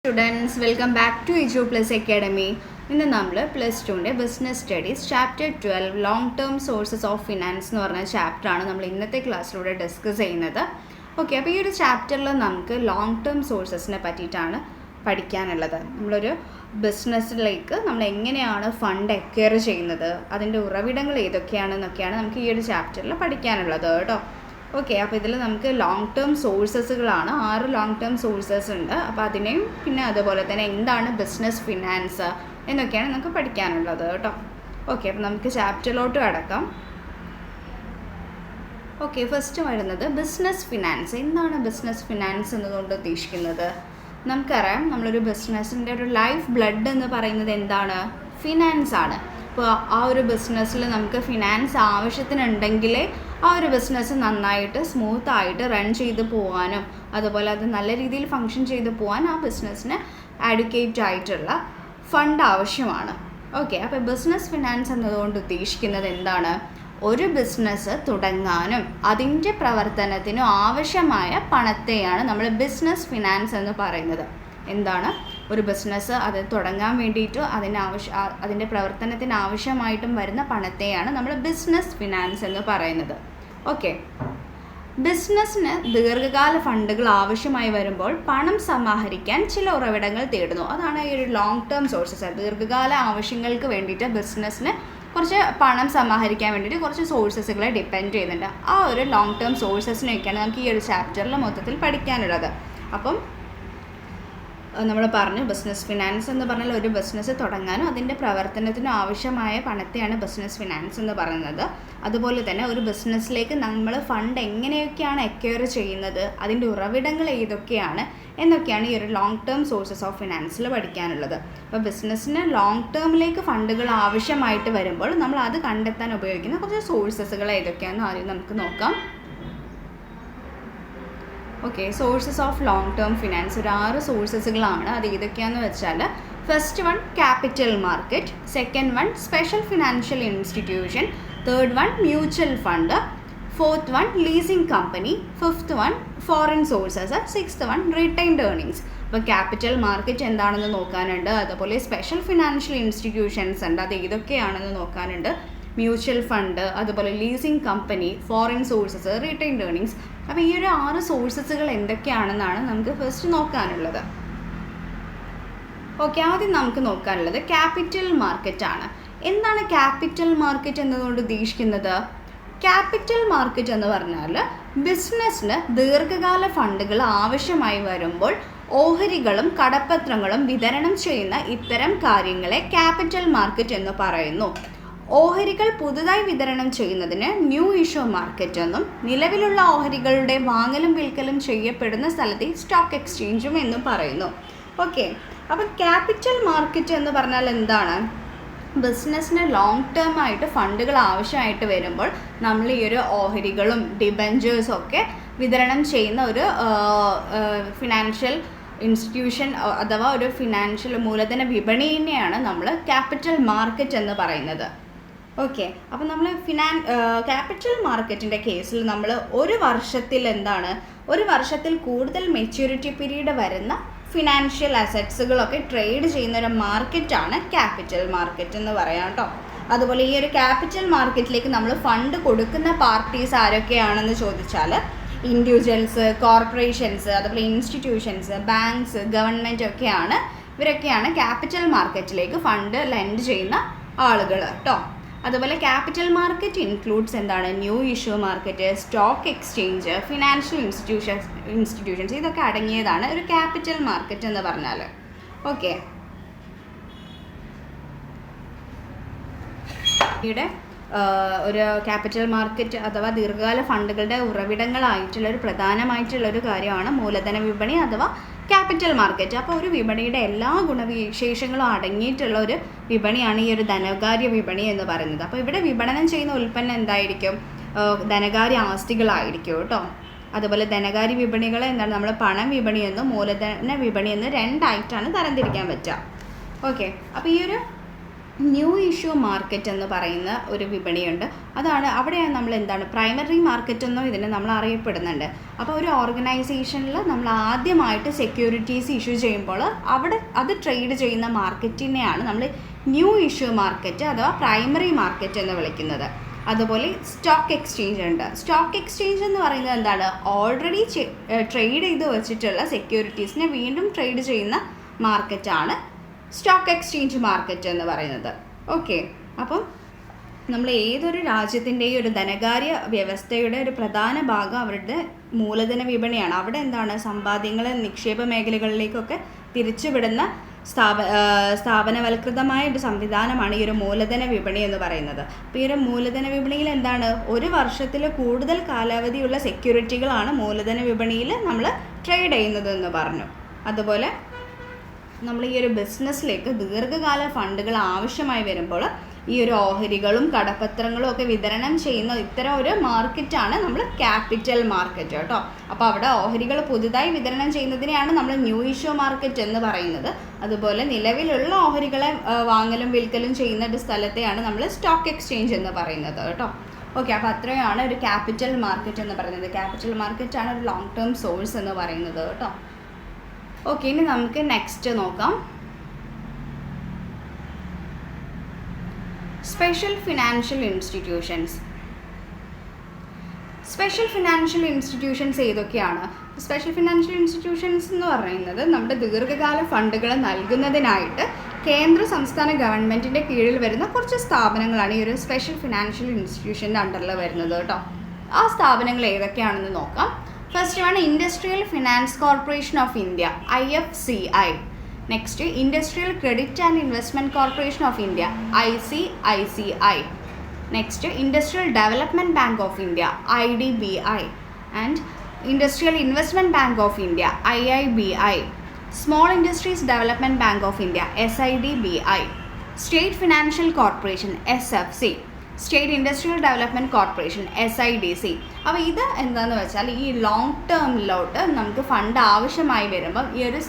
Students, welcome back to Edu Plus Academy. ഇന്ന് നമ്മൾ plus ടുവിൻ്റെ business studies chapter 12 long term sources of finance എന്ന് പറഞ്ഞ ചാപ്റ്ററാണ് നമ്മൾ ഇന്നത്തെ ക്ലാസ്സിലൂടെ ഡിസ്കസ് ചെയ്യുന്നത്. ഓക്കെ, അപ്പോൾ ഈ ഒരു ചാപ്റ്ററിൽ നമുക്ക് ലോങ് ടേം സോഴ്സസിനെ പറ്റിയിട്ടാണ് പഠിക്കാനുള്ളത്. നമ്മളൊരു ബിസിനസ്സിലേക്ക് നമ്മൾ എങ്ങനെയാണ് ഫണ്ട് അക്വയർ ചെയ്യുന്നത്, അതിൻ്റെ ഉറവിടങ്ങൾ ഏതൊക്കെയാണെന്നൊക്കെയാണ് നമുക്ക് ഈ ഒരു ചാപ്റ്ററിൽ പഠിക്കാനുള്ളത് കേട്ടോ. ഓക്കെ, അപ്പോൾ ഇതിൽ നമുക്ക് ലോങ് ടേം സോഴ്സസുകളാണ് 6 ലോങ് ടേം സോഴ്സസ് ഉണ്ട്. അപ്പോൾ അതിനെയും പിന്നെ അതുപോലെ തന്നെ എന്താണ് ബിസിനസ് ഫിനാൻസ് എന്നൊക്കെയാണ് നമുക്ക് പഠിക്കാനുള്ളത് കേട്ടോ. ഓക്കെ, അപ്പോൾ നമുക്ക് ചാപ്റ്ററിലോട്ട് കടക്കാം. ഓക്കെ, ഫസ്റ്റ് വരുന്നത് ബിസിനസ് ഫിനാൻസ്. എന്താണ് ബിസിനസ് ഫിനാൻസ് എന്നതുകൊണ്ട് ഉദ്ദേശിക്കുന്നത്? നമുക്കറിയാം, നമ്മളൊരു ബിസിനസ്സിൻ്റെ ഒരു ലൈഫ് ബ്ലഡ് എന്ന് പറയുന്നത് എന്താണ്? ഫിനാൻസ് ആണ്. അപ്പോൾ ആ ഒരു ബിസിനസ്സിൽ നമുക്ക് ഫിനാൻസ് ആവശ്യത്തിനുണ്ടെങ്കിലേ ആ ഒരു ബിസിനസ് നന്നായിട്ട് സ്മൂത്തായിട്ട് റൺ ചെയ്ത് പോകാനും അതുപോലെ അത് നല്ല രീതിയിൽ ഫങ്ഷൻ ചെയ്ത് പോകാൻ ആ ബിസിനസ്സിന് ആഡ്വക്കേറ്റ് ആയിട്ടുള്ള ഫണ്ട് ആവശ്യമാണ്. ഓക്കെ, അപ്പോൾ ബിസിനസ് ഫിനാൻസ് എന്നതുകൊണ്ട് ഉദ്ദേശിക്കുന്നത് എന്താണ്? ഒരു ബിസിനസ് തുടങ്ങാനും അതിൻ്റെ പ്രവർത്തനത്തിനും ആവശ്യമായ പണത്തെയാണ് നമ്മൾ ബിസിനസ് ഫിനാൻസ് എന്ന് പറയുന്നത്. എന്താണ്? ഒരു ബിസിനസ് അത് തുടങ്ങാൻ വേണ്ടിയിട്ട് അതിൻ്റെ പ്രവർത്തനത്തിന് ആവശ്യമായിട്ടും വരുന്ന പണത്തെയാണ് നമ്മൾ ബിസിനസ് ഫിനാൻസ് എന്ന് പറയുന്നത്. ഓക്കെ, ബിസിനസ്സിന് ദീർഘകാല ഫണ്ടുകൾ ആവശ്യമായി വരുമ്പോൾ പണം സമാഹരിക്കാൻ ചില ഉറവിടങ്ങൾ തേടുന്നു. അതാണ് ഈ ഒരു ലോങ് ടേം സോഴ്സസ്. ദീർഘകാല ആവശ്യങ്ങൾക്ക് വേണ്ടിയിട്ട് ബിസിനസ്സിന് കുറച്ച് പണം സമാഹരിക്കാൻ വേണ്ടിയിട്ട് കുറച്ച് സോഴ്സസുകളെ ഡിപ്പെൻഡ് ചെയ്യുന്നുണ്ട്. ആ ഒരു ലോങ് ടേം സോഴ്സസിനെയൊക്കെയാണ് നമുക്ക് ഈ ഒരു ചാപ്റ്ററിൽ മൊത്തത്തിൽ പഠിക്കാനുള്ളത്. അപ്പം നമ്മൾ പറഞ്ഞു, ബിസിനസ് ഫിനാൻസ് എന്ന് പറഞ്ഞാൽ ഒരു ബിസിനസ് തുടങ്ങാനും അതിൻ്റെ പ്രവർത്തനത്തിനും ആവശ്യമായ പണത്തെയാണ് ബിസിനസ് ഫിനാൻസ് എന്ന് പറയുന്നത്. അതുപോലെ തന്നെ ഒരു ബിസിനസ്സിലേക്ക് നമ്മൾ ഫണ്ട് എങ്ങനെയൊക്കെയാണ് അക്വയർ ചെയ്യുന്നത്, അതിൻ്റെ ഉറവിടങ്ങൾ ഏതൊക്കെയാണ് എന്നൊക്കെയാണ് ഈ ഒരു ലോങ് ടേം സോഴ്സസ് ഓഫ് ഫിനാൻസിൽ പഠിക്കാനുള്ളത്. അപ്പോൾ ബിസിനസ്സിന് ലോങ് ടേമിലേക്ക് ഫണ്ടുകൾ ആവശ്യമായിട്ട് വരുമ്പോൾ നമ്മൾ അത് കണ്ടെത്താൻ ഉപയോഗിക്കുന്ന കുറച്ച് സോഴ്സസുകൾ ഏതൊക്കെയാണെന്ന് ആദ്യം നമുക്ക് നോക്കാം. Okay, sources of long term finance ഒരു 6 സോഴ്സസുകളാണ്. അത് ഏതൊക്കെയാണെന്ന് വെച്ചാൽ, first one capital market, second one special financial institution, third one mutual fund, fourth one leasing company, fifth one foreign sources, sixth one retained earnings. അപ്പോൾ capital market എന്താണെന്ന് നോക്കാനുണ്ട്, അതുപോലെ special financial institutions ഉണ്ട്, അത് ഏതൊക്കെയാണെന്ന് നോക്കാനുണ്ട്, മ്യൂച്വൽ ഫണ്ട്, അതുപോലെ leasing company, foreign sources, retained earnings. അപ്പോൾ ഈ ഒരു 6 സോഴ്സസുകൾ എന്തൊക്കെയാണെന്നാണ് നമുക്ക് ഫസ്റ്റ് നോക്കാനുള്ളത്. ഓക്കെ, ആദ്യം നമുക്ക് നോക്കാനുള്ളത് ക്യാപിറ്റൽ മാർക്കറ്റാണ്. എന്താണ് ക്യാപിറ്റൽ മാർക്കറ്റ് എന്നതുകൊണ്ട് ഉദ്ദേശിക്കുന്നത്? ക്യാപിറ്റൽ മാർക്കറ്റ് എന്ന് പറഞ്ഞാൽ ബിസിനസ്സിന് ദീർഘകാല ഫണ്ടുകൾ ആവശ്യമായി വരുമ്പോൾ ഓഹരികളും കടപ്പത്രങ്ങളും വിതരണം ചെയ്യുന്ന ഇത്തരം കാര്യങ്ങളെ ക്യാപിറ്റൽ മാർക്കറ്റ് എന്ന് പറയുന്നു. ഓഹരികൾ പുതുതായി വിതരണം ചെയ്യുന്നതിന് ന്യൂ ഇഷ്യൂ മാർക്കറ്റ് എന്നും നിലവിലുള്ള ഓഹരികളുടെ വാങ്ങലും വിൽക്കലും ചെയ്യപ്പെടുന്ന സ്ഥലത്തെ സ്റ്റോക്ക് എക്സ്ചേഞ്ചും എന്നും പറയുന്നു. ഓക്കെ, അപ്പം ക്യാപിറ്റൽ മാർക്കറ്റ് എന്ന് പറഞ്ഞാൽ എന്താണ്? ബിസിനസ്സിന് ലോങ് ടേം ആയിട്ട് ഫണ്ടുകൾ ആവശ്യമായിട്ട് വരുമ്പോൾ നമ്മൾ ഈ ഒരു ഓഹരികളും ഡിബഞ്ചേഴ്സും ഒക്കെ വിതരണം ചെയ്യുന്ന ഒരു ഫിനാൻഷ്യൽ ഇൻസ്റ്റിറ്റ്യൂഷൻ അഥവാ ഒരു ഫിനാൻഷ്യൽ മൂലധന വിപണിയെയാണ് നമ്മൾ ക്യാപിറ്റൽ മാർക്കറ്റ് എന്ന് പറയുന്നത്. ഓക്കെ, അപ്പോൾ നമ്മൾ ക്യാപിറ്റൽ മാർക്കറ്റിൻ്റെ കേസിൽ നമ്മൾ ഒരു വർഷത്തിൽ കൂടുതൽ മെച്യൂരിറ്റി പീരീഡ് വരുന്ന ഫിനാൻഷ്യൽ അസറ്റ്സുകളൊക്കെ ട്രേഡ് ചെയ്യുന്ന ഒരു മാർക്കറ്റാണ് ക്യാപിറ്റൽ മാർക്കറ്റ് എന്ന് പറയാം കേട്ടോ. അതുപോലെ ഈ ഒരു ക്യാപിറ്റൽ മാർക്കറ്റിലേക്ക് നമ്മൾ ഫണ്ട് കൊടുക്കുന്ന പാർട്ടീസ് ആരൊക്കെയാണെന്ന് ചോദിച്ചാൽ, ഇൻഡിവിജ്വൽസ്, കോർപ്പറേഷൻസ്, അതുപോലെ ഇൻസ്റ്റിറ്റ്യൂഷൻസ്, ബാങ്ക്സ്, ഗവൺമെൻറ് ഒക്കെയാണ്. ഇവരൊക്കെയാണ് ക്യാപിറ്റൽ മാർക്കറ്റിലേക്ക് ഫണ്ട് ലെൻഡ് ചെയ്യുന്ന ആളുകൾ കേട്ടോ. അതുപോലെ ക്യാപിറ്റൽ മാർക്കറ്റ് ഇൻക്ലൂഡ്സ് എന്താണ്? New issue market, stock exchange, financial institutions, ഇതൊക്കെ അടങ്ങിയതാണ് ഒരു ക്യാപിറ്റൽ മാർക്കറ്റ് എന്ന് പറഞ്ഞാൽ. ഓക്കെ, ഇവിടെ ഒരു ക്യാപിറ്റൽ മാർക്കറ്റ് അഥവാ ദീർഘകാല ഫണ്ടുകളുടെ ഉറവിടങ്ങളായിട്ടുള്ള ഒരു പ്രധാനമായിട്ടുള്ളൊരു കാര്യമാണ് മൂലധന വിപണി അഥവാ ക്യാപിറ്റൽ മാർക്കറ്റ്. അപ്പോൾ ഒരു വിപണിയുടെ എല്ലാ ഗുണവിശേഷങ്ങളും അടങ്ങിയിട്ടുള്ള ഒരു വിപണിയാണ് ഈ ഒരു ധനകാര്യ വിപണി എന്ന് പറയുന്നത്. അപ്പോൾ ഇവിടെ വിപണനം ചെയ്യുന്ന ഉൽപ്പന്നം എന്തായിരിക്കും? ധനകാര്യ ആസ്തികളായിരിക്കും കേട്ടോ. അതുപോലെ ധനകാര്യ വിപണികളെ എന്താണ് നമ്മൾ പണം വിപണിയെന്നും മൂലധന വിപണിയെന്നും 2 ആയിട്ടാണ് തരംതിരിക്കാൻ പറ്റുക. ഓക്കെ, അപ്പോൾ ഈ ഒരു ന്യൂ ഇഷ്യൂ മാർക്കറ്റ് എന്ന് പറയുന്ന ഒരു വിപണിയുണ്ട്. അവിടെയാണ് നമ്മൾ പ്രൈമറി മാർക്കറ്റ് എന്നോ ഇതിനെ നമ്മൾ അറിയപ്പെടുന്നുണ്ട്. അപ്പോൾ ഒരു ഓർഗനൈസേഷനിൽ നമ്മൾ ആദ്യമായിട്ട് സെക്യൂരിറ്റീസ് ഇഷ്യൂ ചെയ്യുമ്പോൾ അത് ട്രേഡ് ചെയ്യുന്ന മാർക്കറ്റിനെയാണ് നമ്മൾ ന്യൂ ഇഷ്യൂ മാർക്കറ്റ് അഥവാ പ്രൈമറി മാർക്കറ്റ് എന്ന് വിളിക്കുന്നത്. അതുപോലെ സ്റ്റോക്ക് എക്സ്ചേഞ്ച് ഉണ്ട്. സ്റ്റോക്ക് എക്സ്ചേഞ്ച് എന്ന് പറയുന്നത് ഓൾറെഡി ട്രേഡ് ചെയ്ത് വെച്ചിട്ടുള്ള സെക്യൂരിറ്റീസിനെ വീണ്ടും ട്രേഡ് ചെയ്യുന്ന മാർക്കറ്റാണ് സ്റ്റോക്ക് എക്സ്ചേഞ്ച് മാർക്കറ്റ് എന്ന് പറയുന്നത്. ഓക്കെ, അപ്പം നമ്മൾ ഏതൊരു രാജ്യത്തിൻ്റെയും ഒരു ധനകാര്യ വ്യവസ്ഥയുടെ ഒരു പ്രധാന ഭാഗം അവരുടെ മൂലധന വിപണിയാണ്. അവിടെ സമ്പാദ്യങ്ങൾ നിക്ഷേപ മേഖലകളിലേക്കൊക്കെ തിരിച്ചുവിടുന്ന സ്ഥാപനവൽകൃതമായ ഒരു സംവിധാനമാണ് ഈ ഒരു മൂലധന വിപണി എന്ന് പറയുന്നത്. അപ്പോൾ ഈ ഒരു മൂലധന വിപണിയിൽ ഒരു വർഷത്തിൽ കൂടുതൽ കാലാവധിയുള്ള സെക്യൂരിറ്റികളാണ് മൂലധന വിപണിയിൽ നമ്മൾ ട്രേഡ് ചെയ്യുന്നത് എന്ന് പറഞ്ഞു. അതുപോലെ നമ്മൾ ഈ ഒരു ബിസിനസ്സിലേക്ക് ദീർഘകാല ഫണ്ടുകൾ ആവശ്യമായി വരുമ്പോൾ ഈ ഒരു ഓഹരികളും കടപ്പത്രങ്ങളും ഒക്കെ വിതരണം ചെയ്യുന്ന ഇത്തരം ഒരു മാർക്കറ്റാണ് നമ്മൾ ക്യാപിറ്റൽ മാർക്കറ്റ് കേട്ടോ. അപ്പോൾ അവിടെ ഓഹരികൾ പുതുതായി വിതരണം ചെയ്യുന്നതിനെയാണ് നമ്മൾ ന്യൂ ഇഷ്യൂ മാർക്കറ്റ് എന്ന് പറയുന്നത്. അതുപോലെ നിലവിലുള്ള ഓഹരികളെ വാങ്ങലും വിൽക്കലും ചെയ്യുന്ന ഒരു സ്ഥലത്തെയാണ് നമ്മൾ സ്റ്റോക്ക് എക്സ്ചേഞ്ച് എന്ന് പറയുന്നത് കേട്ടോ. ഓക്കെ, അപ്പോൾ അത്രയാണ് ഒരു ക്യാപിറ്റൽ മാർക്കറ്റ് എന്ന് പറയുന്നത്. ക്യാപിറ്റൽ മാർക്കറ്റാണ് ഒരു ലോങ് ടേം സോഴ്സ് എന്ന് പറയുന്നത് കേട്ടോ. ഓക്കെ, ഇനി നമുക്ക് നെക്സ്റ്റ് നോക്കാം. Special financial institutions. Special financial institutions ഏതൊക്കെയാണ്? സ്പെഷ്യൽ ഫിനാൻഷ്യൽ ഇൻസ്റ്റിറ്റ്യൂഷൻസ് എന്ന് പറയുന്നത് നമ്മുടെ ദീർഘകാല ഫണ്ടുകൾ നൽകുന്നതിനായിട്ട് കേന്ദ്ര സംസ്ഥാന ഗവൺമെൻറ്റിൻ്റെ കീഴിൽ വരുന്ന കുറച്ച് സ്ഥാപനങ്ങളാണ് ഈ ഒരു സ്പെഷ്യൽ ഫിനാൻഷ്യൽ ഇൻസ്റ്റിറ്റ്യൂഷൻ്റെ അണ്ടറിൽ വരുന്നത് കേട്ടോ. ആ സ്ഥാപനങ്ങൾ ഏതൊക്കെയാണെന്ന് നോക്കാം. ഫസ്റ്റ് ആണ് industrial finance corporation of India, IFCI. Next industrial credit and investment corporation of India, ICICI. Next industrial development bank of India, IDBI. And industrial investment bank of India, IIBI. Small industries development bank of India, SIDBI. State financial corporation, SFC. State industrial development corporation, SIDC. അപ്പോൾ ഇത് എന്താണെന്ന് വെച്ചാൽ ഈ long ടേമിലോട്ട് നമുക്ക് fund ആവശ്യമായി വരുമ്പോൾ ഈ ഒരു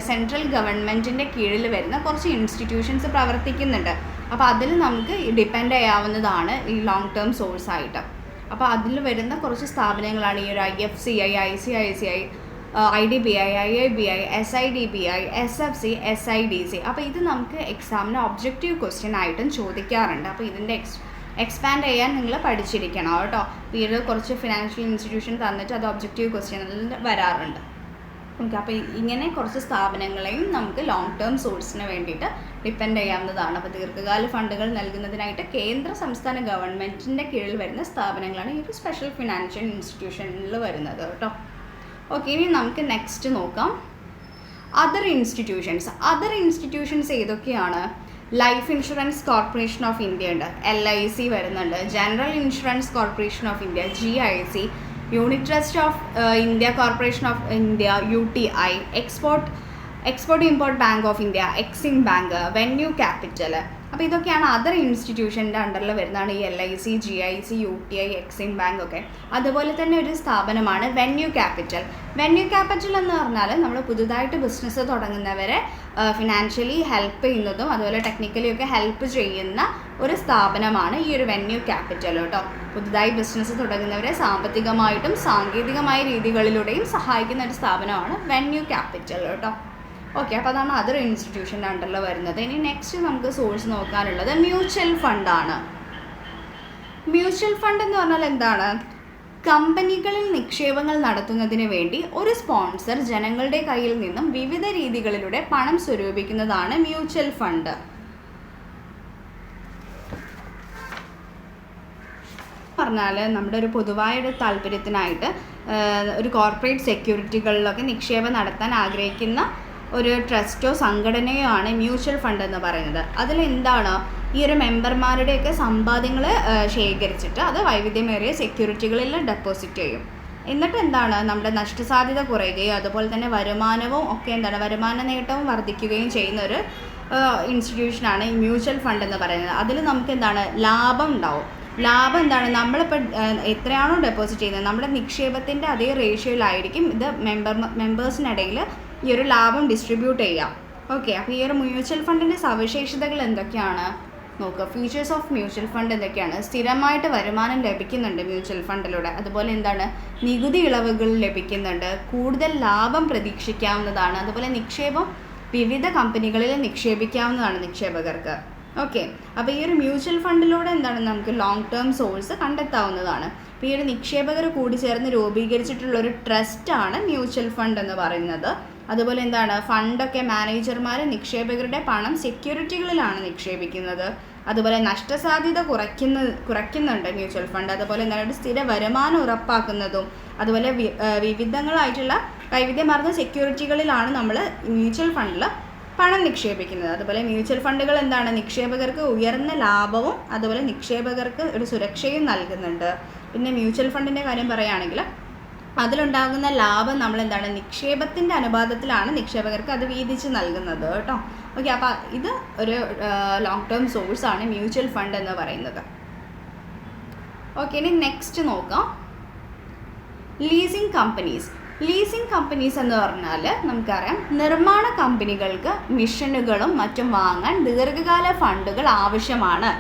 സെൻട്രൽ ഗവൺമെൻറ്റിൻ്റെ കീഴിൽ വരുന്ന കുറച്ച് ഇൻസ്റ്റിറ്റ്യൂഷൻസ് പ്രവർത്തിക്കുന്നുണ്ട്. അപ്പോൾ അതിൽ നമുക്ക് ഡിപ്പെൻഡ് ചെയ്യാവുന്നതാണ് ഈ ലോങ് ടേം സോഴ്സായിട്ട്. അപ്പോൾ അതിൽ വരുന്ന കുറച്ച് സ്ഥാപനങ്ങളാണ് ഈ ഒരു IFCI, ICICI, IDBI, IIBI, SIDBI, SFC, SIDC. അപ്പോൾ ഇത് നമുക്ക് എക്സാമിന് ഒബ്ജക്റ്റീവ് ക്വസ്റ്റ്യൻ ആയിട്ടും ചോദിക്കാറുണ്ട്. അപ്പോൾ ഇതിൻ്റെ എക്സ്പാൻഡ് ചെയ്യാൻ നിങ്ങൾ പഠിച്ചിരിക്കണം കേട്ടോ. ഈ ഒരു കുറച്ച് ഫിനാൻഷ്യൽ ഇൻസ്റ്റിറ്റ്യൂഷൻ തന്നിട്ട് അത് ഒബ്ജക്റ്റീവ് ക്വസ്റ്റ്യനിൽ വരാറുണ്ട്. ഓക്കെ, അപ്പോൾ ഇങ്ങനെ കുറച്ച് സ്ഥാപനങ്ങളെയും നമുക്ക് ലോങ് ടേം സോഴ്സിന് വേണ്ടിയിട്ട് ഡിപ്പെൻഡ് ചെയ്യാവുന്നതാണ്. അപ്പോൾ ദീർഘകാല ഫണ്ടുകൾ നൽകുന്നതിനായിട്ട് കേന്ദ്ര സംസ്ഥാന ഗവൺമെൻറ്റിൻ്റെ കീഴിൽ വരുന്ന സ്ഥാപനങ്ങളാണ് ഈ ഒരു സ്പെഷ്യൽ ഫിനാൻഷ്യൽ ഇൻസ്റ്റിറ്റ്യൂഷനിൽ വരുന്നത് കേട്ടോ. ഓക്കെ, ഇനി നമുക്ക് നെക്സ്റ്റ് നോക്കാം. അതർ ഇൻസ്റ്റിറ്റ്യൂഷൻസ് ഏതൊക്കെയാണ്? Life insurance corporation of India ഉണ്ട്, LIC വരുന്നുണ്ട്. General insurance corporation of India, GIC. Unit trust of India corporation of India, UTI. Export import bank of India, Exim bank. Venue capital. അപ്പോൾ ഇതൊക്കെയാണ് other ഇൻസ്റ്റിറ്റ്യൂഷൻ്റെ അണ്ടറിൽ വരുന്നതാണ് ഈ LIC, GIC, UTI, Exim bank ഒക്കെ. അതുപോലെ തന്നെ ഒരു സ്ഥാപനമാണ് വെന്യൂ ക്യാപിറ്റൽ. വെന്യൂ ക്യാപിറ്റൽ എന്ന് പറഞ്ഞാൽ നമ്മൾ പുതുതായിട്ട് ബിസിനസ് തുടങ്ങുന്നവരെ ഫിനാൻഷ്യലി ഹെൽപ്പ് ചെയ്യുന്നതും അതുപോലെ ടെക്നിക്കലി ഒക്കെ ഹെൽപ്പ് ചെയ്യുന്ന ഒരു സ്ഥാപനമാണ് ഈ ഒരു വെന്യൂ ക്യാപിറ്റൽ കേട്ടോ. പുതുതായി ബിസിനസ് തുടങ്ങുന്നവരെ സാമ്പത്തികമായിട്ടും സാങ്കേതികമായ രീതികളിലൂടെയും സഹായിക്കുന്ന ഒരു സ്ഥാപനമാണ് വെന്യൂ ക്യാപിറ്റൽ കേട്ടോ. ഓക്കെ, അപ്പോൾ അതാണ് അതർ ഇൻസ്റ്റിറ്റ്യൂഷൻ്റെ അണ്ടറിൽ വരുന്നത്. ഇനി നെക്സ്റ്റ് നമുക്ക് സോഴ്സ് നോക്കാനുള്ളത് മ്യൂച്വൽ ഫണ്ടാണ്. മ്യൂച്വൽ ഫണ്ട് എന്ന് പറഞ്ഞാൽ എന്താണ്? കമ്പനികളിൽ നിക്ഷേപങ്ങൾ നടത്തുന്നതിന് വേണ്ടി ഒരു സ്പോൺസർ ജനങ്ങളുടെ കയ്യിൽ നിന്നും വിവിധ രീതികളിലൂടെ പണം സ്വരൂപിക്കുന്നതാണ് മ്യൂച്വൽ ഫണ്ട്. പറഞ്ഞാൽ നമ്മുടെ ഒരു പൊതുവായ ഒരു താല്പര്യത്തിനായിട്ട് ഒരു കോർപ്പറേറ്റ് സെക്യൂരിറ്റികളിലൊക്കെ നിക്ഷേപം നടത്താൻ ആഗ്രഹിക്കുന്ന ഒരു ട്രസ്റ്റോ സംഘടനയോ ആണ് മ്യൂച്വൽ ഫണ്ട് എന്ന് പറയുന്നത്. അതിലെന്താണ് ഈ ഒരു മെമ്പർമാരുടെയൊക്കെ സമ്പാദ്യങ്ങൾ ശേഖരിച്ചിട്ട് അത് വൈവിധ്യമേറിയ സെക്യൂരിറ്റികളിൽ ഡെപ്പോസിറ്റ് ചെയ്യും. എന്നിട്ട് എന്താണ് നമ്മുടെ നഷ്ടസാധ്യത കുറയുകയും അതുപോലെ തന്നെ വരുമാനവും ഒക്കെ വരുമാന നേട്ടവും വർദ്ധിക്കുകയും ചെയ്യുന്ന ഒരു ഇൻസ്റ്റിറ്റ്യൂഷനാണ് ഈ മ്യൂച്വൽ ഫണ്ട് എന്ന് പറയുന്നത്. അതിൽ നമുക്ക് ലാഭം ഉണ്ടാവും. ലാഭം നമ്മളിപ്പോൾ എത്രയാണോ ഡെപ്പോസിറ്റ് ചെയ്യുന്നത് നമ്മുടെ നിക്ഷേപത്തിൻ്റെ അതേ റേഷ്യോയിലായിരിക്കും ഇത് മെമ്പേഴ്സിനിടയിൽ ഈ ഒരു ലാഭം ഡിസ്ട്രിബ്യൂട്ട് ചെയ്യാം. ഓക്കെ, അപ്പോൾ ഈ ഒരു മ്യൂച്വൽ ഫണ്ടിൻ്റെ സവിശേഷതകൾ എന്തൊക്കെയാണ്? നോക്കുക. ഫീച്ചേഴ്സ് ഓഫ് മ്യൂച്വൽ ഫണ്ട് എന്തൊക്കെയാണ്? സ്ഥിരമായിട്ട് വരുമാനം ലഭിക്കുന്നുണ്ട് മ്യൂച്വൽ ഫണ്ടിലൂടെ. അതുപോലെ എന്താണ്? നികുതി ഇളവുകൾ ലഭിക്കുന്നുണ്ട്. കൂടുതൽ ലാഭം പ്രതീക്ഷിക്കാവുന്നതാണ്. അതുപോലെ നിക്ഷേപം വിവിധ കമ്പനികളിൽ നിക്ഷേപിക്കാവുന്നതാണ് നിക്ഷേപകർക്ക്. ഓക്കെ, അപ്പോൾ ഈ ഒരു മ്യൂച്വൽ ഫണ്ടിലൂടെ എന്താണ് നമുക്ക് ലോങ് ടേം സോഴ്സ് കണ്ടെത്താവുന്നതാണ്. അപ്പോൾ ഈ ഒരു നിക്ഷേപകർ കൂടി ചേർന്ന് രൂപീകരിച്ചിട്ടുള്ളൊരു ട്രസ്റ്റാണ് മ്യൂച്വൽ ഫണ്ട് എന്ന് പറയുന്നത്. അതുപോലെ എന്താണ്? ഫണ്ടൊക്കെ മാനേജർമാർ നിക്ഷേപകരുടെ പണം സെക്യൂരിറ്റികളിലാണ് നിക്ഷേപിക്കുന്നത്. അതുപോലെ നഷ്ടസാധ്യത കുറയ്ക്കുന്നുണ്ട് മ്യൂച്വൽ ഫണ്ട്. അതുപോലെ എന്താണ്? സ്ഥിര വരുമാനം ഉറപ്പാക്കുന്നതും അതുപോലെ വിവിധങ്ങളായിട്ടുള്ള വൈവിധ്യമാർന്ന സെക്യൂരിറ്റികളിലാണ് നമ്മൾ മ്യൂച്വൽ ഫണ്ടിൽ പണം നിക്ഷേപിക്കുന്നത്. അതുപോലെ മ്യൂച്വൽ ഫണ്ടുകൾ എന്താണ്? നിക്ഷേപകർക്ക് ഉയർന്ന ലാഭവും അതുപോലെ നിക്ഷേപകർക്ക് ഒരു സുരക്ഷയും നൽകുന്നുണ്ട്. പിന്നെ മ്യൂച്വൽ ഫണ്ടിൻ്റെ കാര്യം പറയുകയാണെങ്കിൽ അതിലുണ്ടാകുന്ന ലാഭം നമ്മൾ എന്താണ്? നിക്ഷേപത്തിൻ്റെ അനുപാതത്തിലാണ് നിക്ഷേപകർക്ക് അത് വീതിച്ച് നൽകുന്നത് കേട്ടോ. ഓക്കെ, അപ്പോൾ ഇത് ഒരു ലോങ് ടേം സോഴ്സാണ് മ്യൂച്വൽ ഫണ്ട് എന്ന് പറയുന്നത്. ഓക്കെ, ഇനി നെക്സ്റ്റ് നോക്കാം. Leasing companies. ലീസിങ് കമ്പനീസ് എന്ന് പറഞ്ഞാൽ നമുക്കറിയാം, നിർമ്മാണ കമ്പനികൾക്ക് മിഷനുകളും മറ്റും വാങ്ങാൻ ദീർഘകാല ഫണ്ടുകൾ ആവശ്യമാണ്.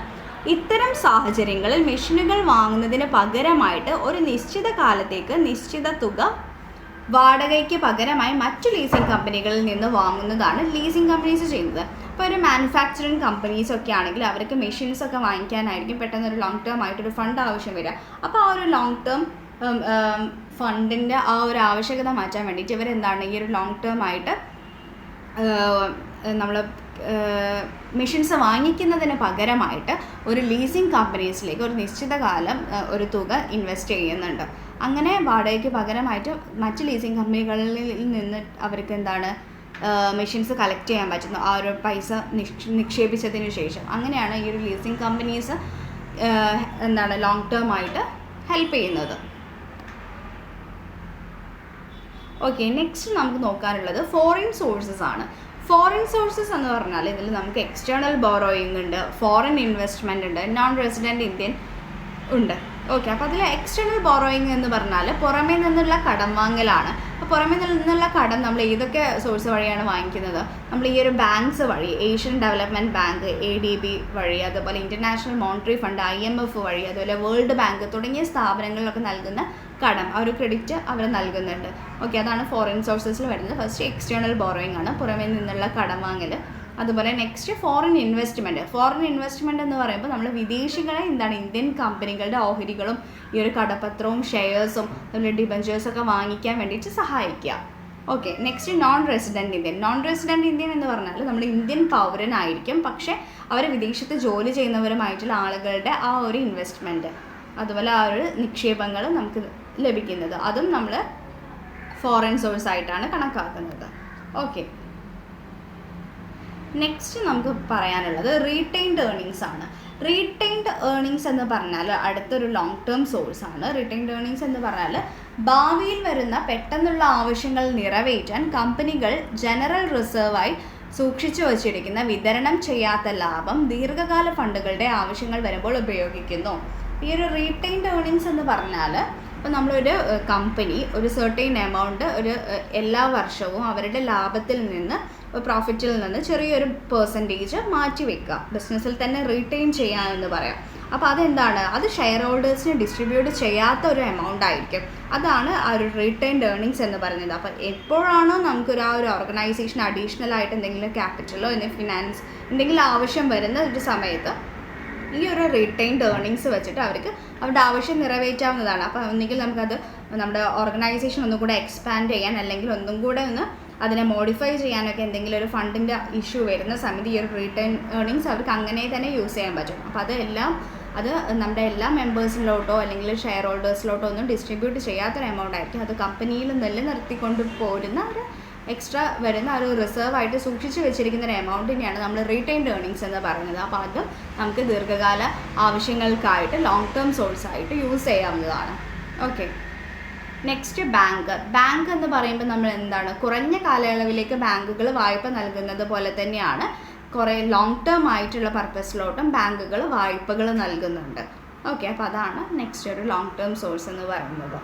ഇത്തരം സാഹചര്യങ്ങളിൽ മെഷീനുകൾ വാങ്ങുന്നതിന് പകരമായിട്ട് ഒരു നിശ്ചിത കാലത്തേക്ക് നിശ്ചിത തുക വാടകയ്ക്ക് പകരമായി മറ്റു ലീസിങ് കമ്പനികളിൽ നിന്ന് വാങ്ങുന്നതാണ് ലീസിങ് കമ്പനീസ് ചെയ്യുന്നത്. ഇപ്പോൾ ഒരു മാനുഫാക്ചറിങ് കമ്പനീസൊക്കെ ആണെങ്കിൽ അവർക്ക് മെഷീൻസൊക്കെ വാങ്ങിക്കാനായിരിക്കും പെട്ടെന്ന് ഒരു ലോങ് ടേം ആയിട്ടൊരു ഫണ്ട് ആവശ്യം വരിക. അപ്പോൾ ആ ഒരു ലോങ് ടേം ഫണ്ടിൻ്റെ ആ ഒരു ആവശ്യകത മാറ്റാൻ വേണ്ടിയിട്ട് ഇവരെന്താണ് ഈ ഒരു ലോങ് ടേം ആയിട്ട് നമ്മൾ മെഷീൻസ് വാങ്ങിക്കുന്നതിന് പകരമായിട്ട് ഒരു ലീസിങ് കമ്പനീസിലേക്ക് ഒരു നിശ്ചിത കാലം ഒരു തുക ഇൻവെസ്റ്റ് ചെയ്യുന്നുണ്ട്. അങ്ങനെ വാടകയ്ക്ക് പകരമായിട്ട് മറ്റ് ലീസിങ് കമ്പനികളിൽ നിന്ന് അവർക്ക് എന്താണ് മെഷീൻസ് കളക്ട് ചെയ്യാൻ പറ്റുന്നു ആ ഒരു പൈസ നിക്ഷേപിച്ചതിന് ശേഷം. അങ്ങനെയാണ് ഈ ഒരു ലീസിങ് കമ്പനീസ് എന്താണ് ലോങ് ടേം ആയിട്ട് ഹെൽപ്പ് ചെയ്യുന്നത്. ഓക്കെ, നെക്സ്റ്റ് നമുക്ക് നോക്കാനുള്ളത് ഫോറിൻ സോഴ്സസ് ആണ്. ഫോറിൻ സോഴ്സസ് എന്ന് പറഞ്ഞാൽ ഇതിൽ നമുക്ക് എക്സ്റ്റേണൽ ബോറോയിങ് ഉണ്ട്, ഫോറിൻ ഇൻവെസ്റ്റ്മെൻറ്റ് ഉണ്ട്, നോൺ റെസിഡൻറ്റ് ഇന്ത്യൻ ഉണ്ട്. ഓക്കെ, അപ്പോൾ അതിൽ എക്സ്റ്റേണൽ ബോറോയിങ് എന്ന് പറഞ്ഞാൽ പുറമേ നിന്നുള്ള കടം വാങ്ങലാണ്. അപ്പോൾ പുറമേ നിന്നുള്ള കടം നമ്മൾ ഏതൊക്കെ സോഴ്സ് വഴിയാണ് വാങ്ങിക്കുന്നത്? നമ്മൾ ഈ ഒരു ബാങ്ക്സ് വഴി, ഏഷ്യൻ ഡെവലപ്മെൻറ്റ് ബാങ്ക് ADB വഴി, അതുപോലെ ഇൻ്റർനാഷണൽ മോണിറ്ററി ഫണ്ട് IMF വഴി, അതുപോലെ വേൾഡ് ബാങ്ക് തുടങ്ങിയ സ്ഥാപനങ്ങളിലൊക്കെ നൽകുന്ന കടം ആ ഒരു ക്രെഡിറ്റ് അവർ നൽകുന്നുണ്ട്. ഓക്കെ, അതാണ് ഫോറിൻ സോഴ്സസിൽ വരുന്നത്. ഫസ്റ്റ് എക്സ്റ്റേണൽ ബോറോയിങ് ആണ്, പുറമേ നിന്നുള്ള കടം വാങ്ങൽ. അതുപോലെ next foreign investment. Foreign investment എന്ന് പറയുമ്പോൾ നമ്മൾ വിദേശികളെ എന്താണ് ഇന്ത്യൻ കമ്പനികളുടെ ഓഹരികളും ഈ ഒരു കടപ്പത്രവും ഷെയർസും അതുപോലെ ഡിബഞ്ചേഴ്സൊക്കെ വാങ്ങിക്കാൻ വേണ്ടിയിട്ട് സഹായിക്കുക. Okay, next non resident Indian. Non resident Indian എന്ന് പറഞ്ഞാൽ നമ്മൾ ഇന്ത്യൻ പൗരനായിരിക്കും, പക്ഷേ അവർ വിദേശത്ത് ജോലി ചെയ്യുന്നവരുമായിട്ടുള്ള ആളുകളുടെ ആ ഒരു ഇൻവെസ്റ്റ്മെൻറ്റ് അതുപോലെ ആ ഒരു നിക്ഷേപങ്ങൾ നമുക്ക് ലഭിക്കുന്നത്, അതും നമ്മൾ ഫോറിൻ സോഴ്സ് ആയിട്ടാണ് കണക്കാക്കുന്നത്. ഓക്കെ, നെക്സ്റ്റ് നമുക്ക് പറയാനുള്ളത് റീറ്റെയിൻഡ് ഏർണിങ്സ് ആണ്. റീറ്റെയിൻഡ് ഏർണിങ്സ് എന്ന് പറഞ്ഞാൽ അടുത്തൊരു ലോങ് ടേം സോഴ്സ് ആണ്. റീറ്റെയിൻഡ് ഏർണിങ്സ് എന്ന് പറഞ്ഞാൽ ഭാവിയിൽ വരുന്ന പെട്ടെന്നുള്ള ആവശ്യങ്ങൾ നിറവേറ്റാൻ കമ്പനികൾ ജനറൽ റിസർവായി സൂക്ഷിച്ചു വച്ചിരിക്കുന്ന വിതരണം ചെയ്യാത്ത ലാഭം ദീർഘകാല ഫണ്ടുകളുടെ ആവശ്യങ്ങൾ വരുമ്പോൾ ഉപയോഗിക്കുന്നു. ഈ ഒരു റീറ്റെയിൻഡ് ഏർണിങ്സ് എന്ന് പറഞ്ഞാൽ ഇപ്പോൾ നമ്മളൊരു കമ്പനി ഒരു സെർട്ടൈൻ എമൗണ്ട് എല്ലാ വർഷവും അവരുടെ ലാഭത്തിൽ നിന്ന് പ്രോഫിറ്റിൽ നിന്ന് ചെറിയൊരു പെർസെൻറ്റേജ് മാറ്റി വെക്കുക, ബിസിനസ്സിൽ തന്നെ റീറ്റെയിൻ ചെയ്യാമെന്ന് പറയാം. അപ്പോൾ അതെന്താണ്? അത് ഷെയർ ഹോൾഡേഴ്സിന് ഡിസ്ട്രിബ്യൂട്ട് ചെയ്യാത്ത ഒരു എമൗണ്ട് ആയിരിക്കും. അതാണ് ആ ഒരു റീറ്റെയിൻഡ് ഏർണിങ്സ് എന്ന് പറയുന്നത്. അപ്പോൾ എപ്പോഴാണോ നമുക്കൊരു ആ ഒരു ഓർഗനൈസേഷൻ അഡീഷണൽ ആയിട്ട് എന്തെങ്കിലും ക്യാപിറ്റലോ ഫിനാൻസ് എന്തെങ്കിലും ആവശ്യം വരുന്ന ഒരു സമയത്ത് ഈ ഒരു റീറ്റെയിൻഡ് ഏർണിങ്സ് വെച്ചിട്ട് അവർക്ക് അവരുടെ ആവശ്യം നിറവേറ്റാവുന്നതാണ്. അപ്പോൾ ഒന്നുകിൽ നമുക്കത് നമ്മുടെ ഓർഗനൈസേഷൻ ഒന്നും കൂടെ എക്സ്പാൻഡ് ചെയ്യാൻ അല്ലെങ്കിൽ ഒന്നും കൂടെ ഒന്ന് അതിനെ മോഡിഫൈ ചെയ്യാനൊക്കെ എന്തെങ്കിലും ഒരു ഫണ്ടിൻ്റെ ഇഷ്യൂ വരുന്ന സമയത്ത് ഈ ഒരു റീറ്റെയിൻ ഏർണിങ്സ് അവർക്ക് അങ്ങനെ തന്നെ യൂസ് ചെയ്യാൻ പറ്റും. അപ്പോൾ അത് നമ്മുടെ എല്ലാ മെമ്പേഴ്സിലോട്ടോ അല്ലെങ്കിൽ ഷെയർ ഹോൾഡേഴ്സിലോട്ടോ ഒന്നും ഡിസ്ട്രിബ്യൂട്ട് ചെയ്യാത്തൊരു എമൗണ്ട് ആയിരിക്കും. അത് കമ്പനിയിൽ നിലനിർത്തിക്കൊണ്ട് പോരുന്ന ഒരു എക്സ്ട്രാ വരുന്ന ഒരു റിസർവ് ആയിട്ട് സൂക്ഷിച്ച് വെച്ചിരിക്കുന്ന ഒരു എമൗണ്ടിനെയാണ് നമ്മൾ റീറ്റെയിൻഡ് ഏർണിങ്സ് എന്ന് പറയുന്നത്. അപ്പോൾ അതും നമുക്ക് ദീർഘകാല ആവശ്യങ്ങൾക്കായിട്ട് ലോങ് ടേം സോഴ്സ് ആയിട്ട് യൂസ് ചെയ്യാവുന്നതാണ്. ഓക്കെ, നെക്സ്റ്റ് ബാങ്ക് എന്ന് പറയുമ്പോൾ നമ്മൾ എന്താണ് കുറഞ്ഞ കാലയളവിലേക്ക് ബാങ്കുകൾ വായ്പ നൽകുന്നത് പോലെ തന്നെയാണ് കുറേ ലോങ് ടേം ആയിട്ടുള്ള പർപ്പസിലോട്ടും ബാങ്കുകൾ വായ്പകൾ നൽകുന്നുണ്ട്. ഓക്കെ, അപ്പോൾ അതാണ് നെക്സ്റ്റ് ഒരു ലോങ് ടേം സോഴ്സ് എന്ന് പറയുന്നത്.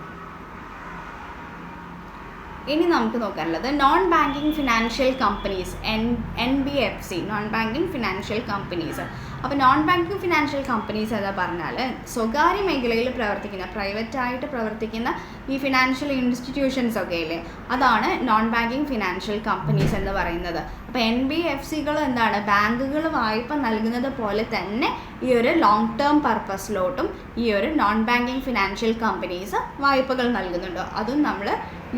ഇനി നമുക്ക് നോക്കാനുള്ളത് non banking financial companies, NBFC, non banking financial companies. അപ്പോൾ നോൺ ബാങ്കിങ് ഫിനാൻഷ്യൽ കമ്പനീസ് എന്ന് പറഞ്ഞാൽ സ്വകാര്യ മേഖലയിൽ പ്രവർത്തിക്കുന്ന, പ്രൈവറ്റായിട്ട് പ്രവർത്തിക്കുന്ന ഈ ഫിനാൻഷ്യൽ ഇൻസ്റ്റിറ്റ്യൂഷൻസ് ഒക്കെ ഇല്ലേ, അതാണ് നോൺ ബാങ്കിങ് ഫിനാൻഷ്യൽ കമ്പനീസ് എന്ന് പറയുന്നത്. അപ്പോൾ NBFCകൾ എന്താണ്, ബാങ്കുകൾ വായ്പ നൽകുന്നത് പോലെ തന്നെ ഈ ഒരു ലോങ് ടേം പർപ്പസിലോട്ടും ഈ ഒരു നോൺ ബാങ്കിങ് ഫിനാൻഷ്യൽ കമ്പനീസ് വായ്പകൾ നൽകുന്നുണ്ട്. അതും നമ്മൾ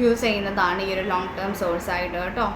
യൂസ് ചെയ്യുന്നതാണ് ഈ ഒരു ലോങ് ടേം സോഴ്സ് ആയിട്ട് കേട്ടോ.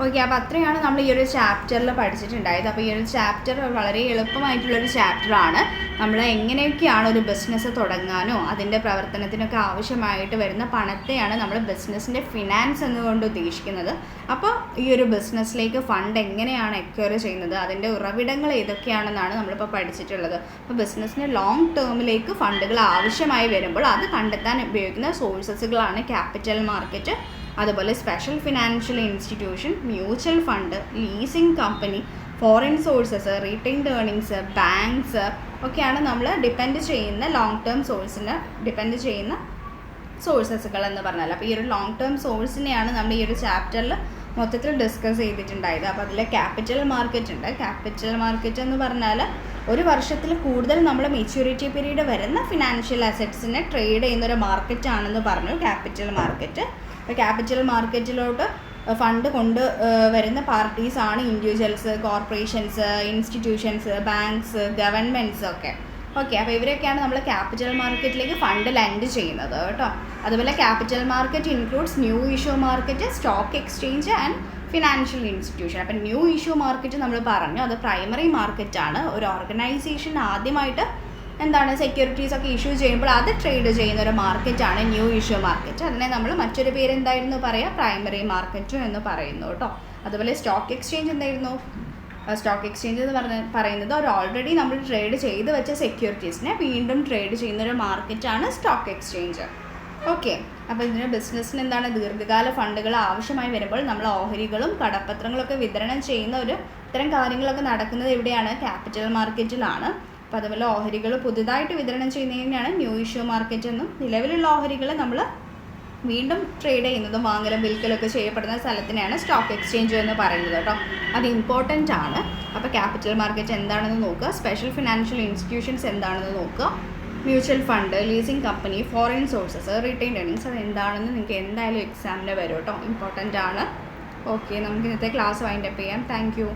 ഓക്കെ, അപ്പോൾ അത്രയാണ് നമ്മൾ ഈ ഒരു ചാപ്റ്ററിൽ പഠിച്ചിട്ടുണ്ടായത്. അപ്പോൾ ഈ ഒരു ചാപ്റ്റർ വളരെ എളുപ്പമായിട്ടുള്ളൊരു ചാപ്റ്ററാണ്. നമ്മൾ എങ്ങനെയൊക്കെയാണ് ഒരു ബിസിനസ് തുടങ്ങാനോ അതിൻ്റെ പ്രവർത്തനത്തിനൊക്കെ ആവശ്യമായിട്ട് വരുന്ന പണത്തെയാണ് നമ്മൾ ബിസിനസ്സിൻ്റെ ഫിനാൻസ് എന്നുകൊണ്ട് ഉദ്ദേശിക്കുന്നത്. അപ്പോൾ ഈ ഒരു ബിസിനസ്സിലേക്ക് ഫണ്ട് എങ്ങനെയാണ് എക്വയർ ചെയ്യുന്നത്, അതിൻ്റെ ഉറവിടങ്ങൾ ഏതൊക്കെയാണെന്നാണ് നമ്മളിപ്പോൾ പഠിച്ചിട്ടുള്ളത്. അപ്പോൾ ബിസിനസ്സിന് ലോങ് ടേമിലേക്ക് ഫണ്ടുകൾ ആവശ്യമായി വരുമ്പോൾ അത് കണ്ടെത്താൻ ഉപയോഗിക്കുന്ന സോഴ്സസുകളാണ് ക്യാപിറ്റൽ മാർക്കറ്റ്, അതുപോലെ special financial institution, mutual fund, leasing company, foreign sources, retained earnings, banks ഒക്കെയാണ് നമ്മൾ ഡിപ്പെൻഡ് ചെയ്യുന്ന ലോങ് ടേം സോഴ്സിന് ഡിപ്പെൻഡ് ചെയ്യുന്ന സോഴ്സസുകൾ എന്ന് പറഞ്ഞാൽ. അപ്പോൾ ഈ ഒരു ലോങ് ടേം സോഴ്സിനെയാണ് നമ്മൾ ഈ ഒരു ചാപ്റ്ററിൽ മൊത്തത്തിൽ ഡിസ്കസ് ചെയ്തിട്ടുണ്ടായത്. അപ്പോൾ അതിൽ ക്യാപിറ്റൽ മാർക്കറ്റ് ഉണ്ട്. ക്യാപിറ്റൽ മാർക്കറ്റ് എന്ന് പറഞ്ഞാൽ ഒരു വർഷത്തിൽ കൂടുതൽ നമ്മൾ മെച്യൂരിറ്റി പീരീഡ് വരുന്ന ഫിനാൻഷ്യൽ അസറ്റ്സിനെ ട്രേഡ് ചെയ്യുന്നൊരു മാർക്കറ്റാണെന്ന് പറഞ്ഞു ക്യാപിറ്റൽ മാർക്കറ്റ്. അപ്പോൾ ക്യാപിറ്റൽ മാർക്കറ്റിലോട്ട് ഫണ്ട് കൊണ്ട് വരുന്ന പാർട്ടീസാണ് individuals, corporations, institutions, banks, governments ഒക്കെ. ഓക്കെ, അപ്പോൾ ഇവരൊക്കെയാണ് നമ്മൾ ക്യാപിറ്റൽ മാർക്കറ്റിലേക്ക് ഫണ്ട് ലെൻഡ് ചെയ്യുന്നത് കേട്ടോ. അതുപോലെ capital market includes new issue market, stock exchange and financial institution. അപ്പം ന്യൂ ഇഷ്യൂ മാർക്കറ്റ് നമ്മൾ പറഞ്ഞു, അത് പ്രൈമറി മാർക്കറ്റാണ്. ഒരു ഓർഗനൈസേഷൻ ആദ്യമായിട്ട് എന്താണ് സെക്യൂരിറ്റീസ് ഒക്കെ ഇഷ്യൂ ചെയ്യുമ്പോൾ അത് ട്രേഡ് ചെയ്യുന്ന ഒരു മാർക്കറ്റാണ് ന്യൂ ഇഷ്യൂ മാർക്കറ്റ്. അതിനെ നമ്മൾ മറ്റൊരു പേര് എന്തായിരുന്നു പറയുക, പ്രൈമറി മാർക്കറ്റ് എന്ന് പറയുന്നു കേട്ടോ. അതുപോലെ സ്റ്റോക്ക് എക്സ്ചേഞ്ച് എന്തായിരുന്നു, സ്റ്റോക്ക് എക്സ്ചേഞ്ച് എന്ന് പറയുന്നത് ഒരു ഓൾറെഡി നമ്മൾ ട്രേഡ് ചെയ്ത് വെച്ച സെക്യൂരിറ്റീസിനെ വീണ്ടും ട്രേഡ് ചെയ്യുന്നൊരു മാർക്കറ്റാണ് സ്റ്റോക്ക് എക്സ്ചേഞ്ച്. ഓക്കെ, അപ്പോൾ ഇതിന് ബിസിനസ്സിന് എന്താണ് ദീർഘകാല ഫണ്ടുകൾ ആവശ്യമായി വരുമ്പോൾ നമ്മൾ ഓഹരികളും കടപ്പത്രങ്ങളൊക്കെ വിതരണം ചെയ്യുന്ന ഒരു ഇത്തരം കാര്യങ്ങളൊക്കെ നടക്കുന്നത് എവിടെയാണ്, ക്യാപിറ്റൽ മാർക്കറ്റിലാണ്. അപ്പോൾ അതുപോലെ ഓഹരികൾ പുതുതായിട്ട് വിതരണം ചെയ്യുന്നതിനാണ് ന്യൂ ഇഷ്യൂ മാർക്കറ്റ് എന്നും, നിലവിലുള്ള ഓഹരികൾ നമ്മൾ വീണ്ടും ട്രേഡ് ചെയ്യുന്നതും വാങ്ങലും വിൽക്കലൊക്കെ ചെയ്യപ്പെടുന്ന സ്ഥലത്തിനെയാണ് സ്റ്റോക്ക് എക്സ്ചേഞ്ച് എന്ന് പറയുന്നത് കേട്ടോ. അത് ഇമ്പോർട്ടൻ്റ് ആണ്. അപ്പോൾ ക്യാപിറ്റൽ മാർക്കറ്റ് എന്താണെന്ന് നോക്കുക, സ്പെഷ്യൽ ഫിനാൻഷ്യൽ ഇൻസ്റ്റിറ്റ്യൂഷൻസ് എന്താണെന്ന് നോക്കുക, mutual fund, leasing company, foreign sources, retained earnings, അത് എന്താണെന്ന് നിങ്ങൾക്ക് എന്തായാലും എക്സാമിന് വരും കേട്ടോ, ഇമ്പോർട്ടൻ്റ് ആണ്. ഓക്കെ, നമുക്ക് ഇന്നത്തെ ക്ലാസ് വൈൻഡപ്പ് ചെയ്യാം. Thank you.